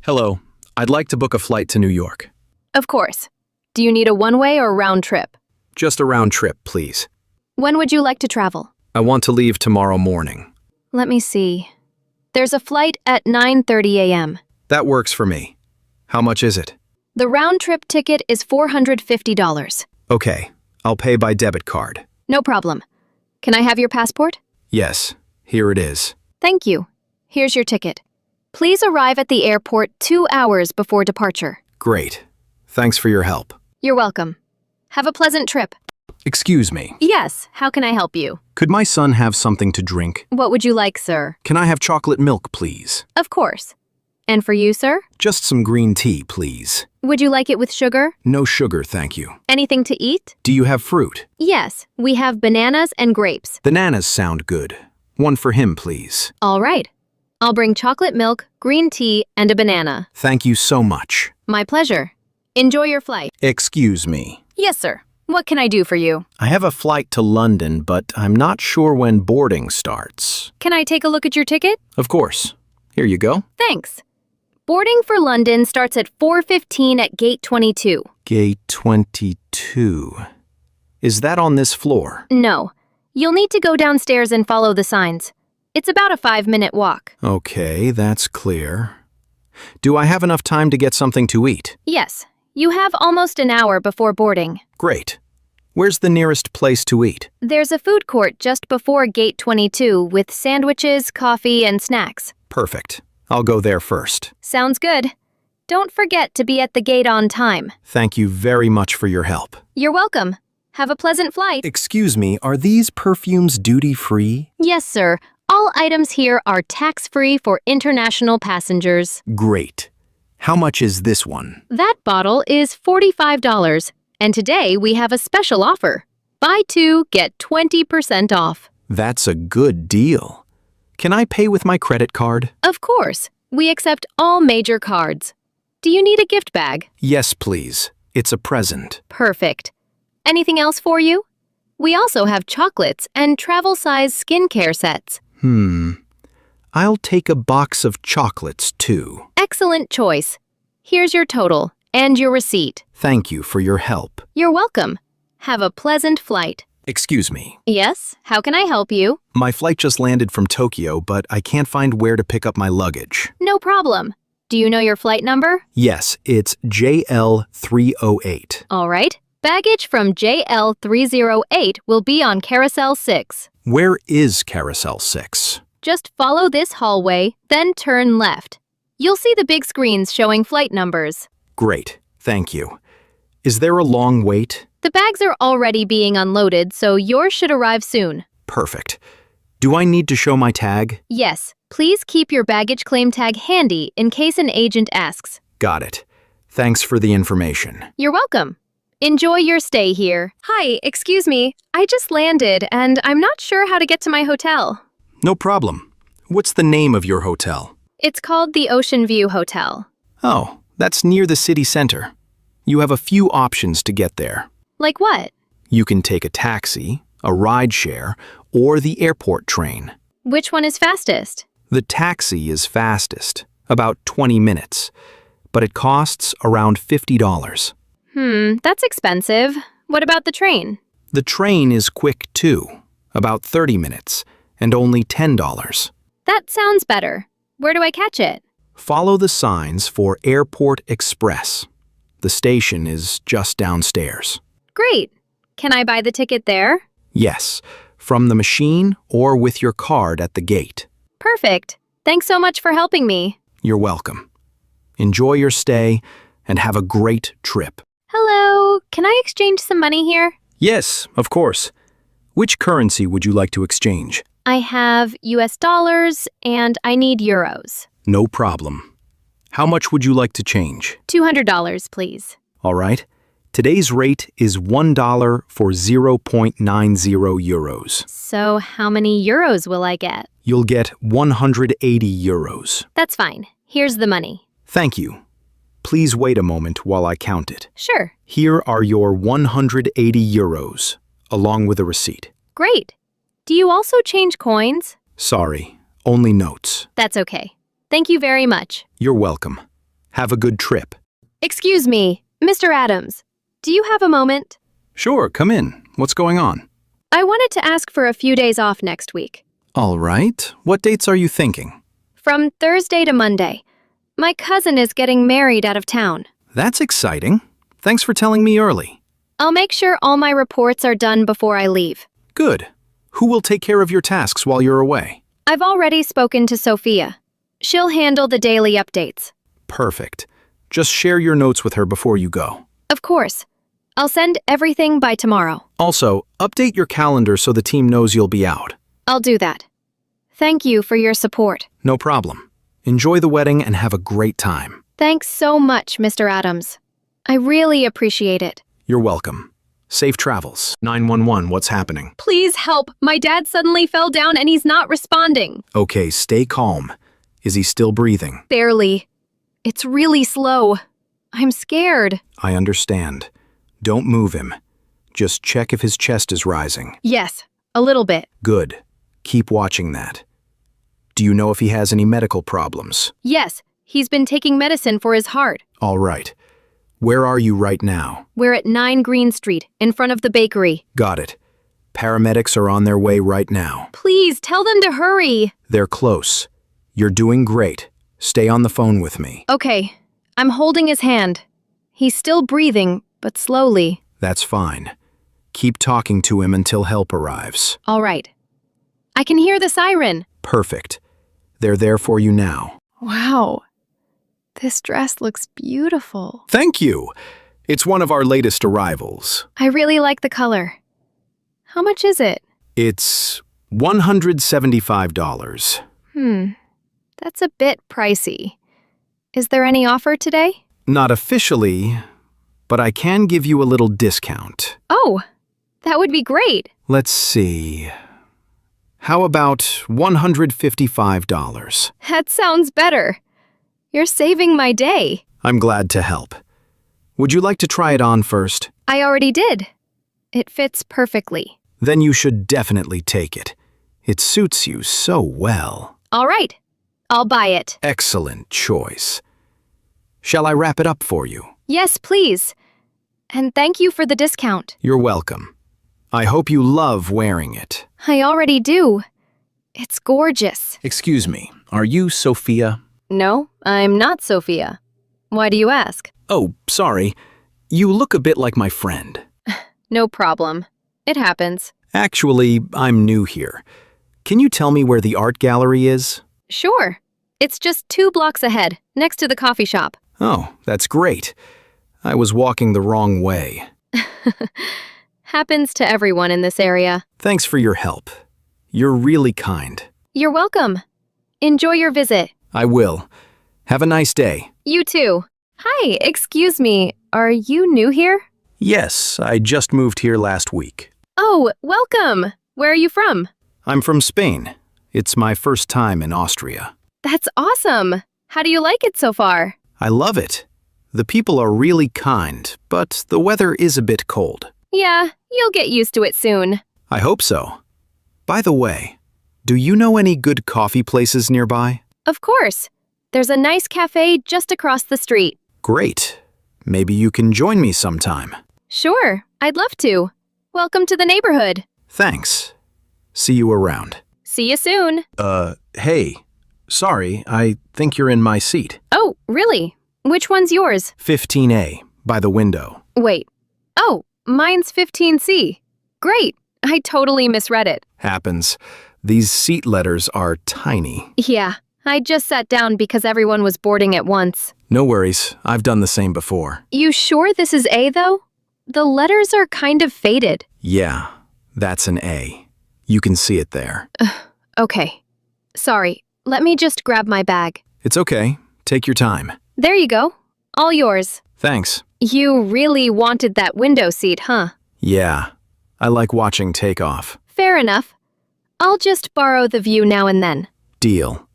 Hello, I'd like to book a flight to New York. Of course. Do you need a one-way or round trip? Just a round trip, please. When would you like to travel? I want to leave tomorrow morning. Let me see. There's a flight at 9:30 a.m. That works for me. How much is it? The round-trip ticket is $450. Okay, I'll pay by debit card. No problem. Can I have your passport? Yes, here it is. Thank you. Here's your ticket. Please arrive at the airport 2 hours before departure. Great. Thanks for your help. You're welcome. Have a pleasant trip. Excuse me. Yes, how can I help you? Could my son have something to drink? What would you like, sir? Can I have chocolate milk, please? Of course. And for you, sir? Just some green tea, please. Would you like it with sugar? No sugar, thank you. Anything to eat? Do you have fruit? Yes, we have bananas and grapes. Bananas sound good. One for him, please. All right. I'll bring chocolate milk, green tea, and a banana. Thank you so much. My pleasure. Enjoy your flight. Excuse me. Yes, sir. What can I do for you? I have a flight to London, but I'm not sure when boarding starts. Can I take a look at your ticket? Of course. Here you go. Thanks. Boarding for London starts at 4:15 at Gate 22. Gate 22. Is that on this floor? No. You'll need to go downstairs and follow the signs. It's about a 5-minute walk. Okay, that's clear. Do I have enough time to get something to eat? Yes. You have almost an hour before boarding. Great. Where's the nearest place to eat? There's a food court just before Gate 22 with sandwiches, coffee, and snacks. Perfect. I'll go there first. Sounds good. Don't forget to be at the gate on time. Thank you very much for your help. You're welcome. Have a pleasant flight. Excuse me, are these perfumes duty-free? Yes, sir. All items here are tax-free for international passengers. Great. How much is this one? That bottle is $45, and today we have a special offer. Buy two, get 20% off. That's a good deal. Can I pay with my credit card? Of course. We accept all major cards. Do you need a gift bag? Yes, please. It's a present. Perfect. Anything else for you? We also have chocolates and travel-size skincare sets. I'll take a box of chocolates, too. Excellent choice. Here's your total and your receipt. Thank you for your help. You're welcome. Have a pleasant flight. Excuse me. Yes, how can I help you? My flight just landed from Tokyo, but I can't find where to pick up my luggage. No problem. Do you know your flight number? Yes, it's JL308. All right. Baggage from JL308 will be on Carousel 6. Where is Carousel 6? Just follow this hallway, then turn left. You'll see the big screens showing flight numbers. Great, thank you. Is there a long wait? The bags are already being unloaded, so yours should arrive soon. Perfect. Do I need to show my tag? Yes, please keep your baggage claim tag handy in case an agent asks. Got it. Thanks for the information. You're welcome. Enjoy your stay here. Hi, excuse me. I just landed and I'm not sure how to get to my hotel. No problem. What's the name of your hotel? It's called the Ocean View Hotel. Oh, that's near the city center. You have a few options to get there. Like what? You can take a taxi, a rideshare, or the airport train. Which one is fastest? The taxi is fastest, about 20 minutes, but it costs around $50. That's expensive. What about the train? The train is quick too, about 30 minutes, and only $10. That sounds better. Where do I catch it? Follow the signs for Airport Express. The station is just downstairs. Great. Can I buy the ticket there? Yes, from the machine or with your card at the gate. Perfect. Thanks so much for helping me. You're welcome. Enjoy your stay and have a great trip. Hello, can I exchange some money here? Yes, of course. Which currency would you like to exchange? I have US dollars and I need euros. No problem. How much would you like to change? $200, please. All right. Today's rate is $1 for 0.90 euros. So how many euros will I get? You'll get 180 euros. That's fine. Here's the money. Thank you. Please wait a moment while I count it. Sure. Here are your 180 euros, along with a receipt. Great. Do you also change coins? Sorry, only notes. That's okay. Thank you very much. You're welcome. Have a good trip. Excuse me, Mr. Adams. Do you have a moment? Sure, come in. What's going on? I wanted to ask for a few days off next week. All right. What dates are you thinking? From Thursday to Monday. My cousin is getting married out of town. That's exciting. Thanks for telling me early. I'll make sure all my reports are done before I leave. Good. Who will take care of your tasks while you're away? I've already spoken to Sophia. She'll handle the daily updates. Perfect. Just share your notes with her before you go. Of course. I'll send everything by tomorrow. Also, update your calendar so the team knows you'll be out. I'll do that. Thank you for your support. No problem. Enjoy the wedding and have a great time. Thanks so much, Mr. Adams. I really appreciate it. You're welcome. Safe travels. 911, what's happening? Please help. My dad suddenly fell down and he's not responding. Okay, stay calm. Is he still breathing? Barely. It's really slow. I'm scared. I understand. Don't move him. Just check if his chest is rising. Yes, a little bit. Good. Keep watching that. Do you know if he has any medical problems? Yes, he's been taking medicine for his heart. All right. Where are you right now? We're at 9 Green Street, in front of the bakery. Got it. Paramedics are on their way right now. Please tell them to hurry. They're close. You're doing great. Stay on the phone with me. Okay, I'm holding his hand. He's still breathing, but slowly. That's fine. Keep talking to him until help arrives. All right. I can hear the siren. Perfect. They're there for you now. Wow. This dress looks beautiful. Thank you. It's one of our latest arrivals. I really like the color. How much is it? It's $175. That's a bit pricey. Is there any offer today? Not officially, but I can give you a little discount. Oh, that would be great. Let's see. How about $155? That sounds better. You're saving my day. I'm glad to help. Would you like to try it on first? I already did. It fits perfectly. Then you should definitely take it. It suits you so well. All right. I'll buy it. Excellent choice. Shall I wrap it up for you? Yes, please. And thank you for the discount. You're welcome. I hope you love wearing it. I already do. It's gorgeous. Excuse me, are you Sophia? No, I'm not Sophia. Why do you ask? Oh, sorry. You look a bit like my friend. No problem. It happens. Actually, I'm new here. Can you tell me where the art gallery is? Sure. It's just 2 blocks ahead, next to the coffee shop. Oh, that's great. I was walking the wrong way. Happens to everyone in this area. Thanks for your help. You're really kind. You're welcome. Enjoy your visit. I will. Have a nice day. You too. Hi, excuse me. Are you new here? Yes, I just moved here last week. Oh, welcome. Where are you from? I'm from Spain. It's my first time in Austria. That's awesome. How do you like it so far? I love it. The people are really kind, but the weather is a bit cold. Yeah, you'll get used to it soon. I hope so. By the way, do you know any good coffee places nearby? Of course. There's a nice cafe just across the street. Great. Maybe you can join me sometime. Sure, I'd love to. Welcome to the neighborhood. Thanks. See you around. See you soon. Hey. Sorry, I think you're in my seat. Oh, really? Which one's yours? 15A, by the window. Wait. Oh, mine's 15C. Great. I totally misread it. Happens. These seat letters are tiny. Yeah, I just sat down because everyone was boarding at once. No worries. I've done the same before. You sure this is A, though? The letters are kind of faded. Yeah, that's an A. You can see it there. Okay. Sorry. Let me just grab my bag. It's okay. Take your time. There you go. All yours. Thanks. You really wanted that window seat, huh? Yeah. I like watching takeoff. Fair enough. I'll just borrow the view now and then. Deal.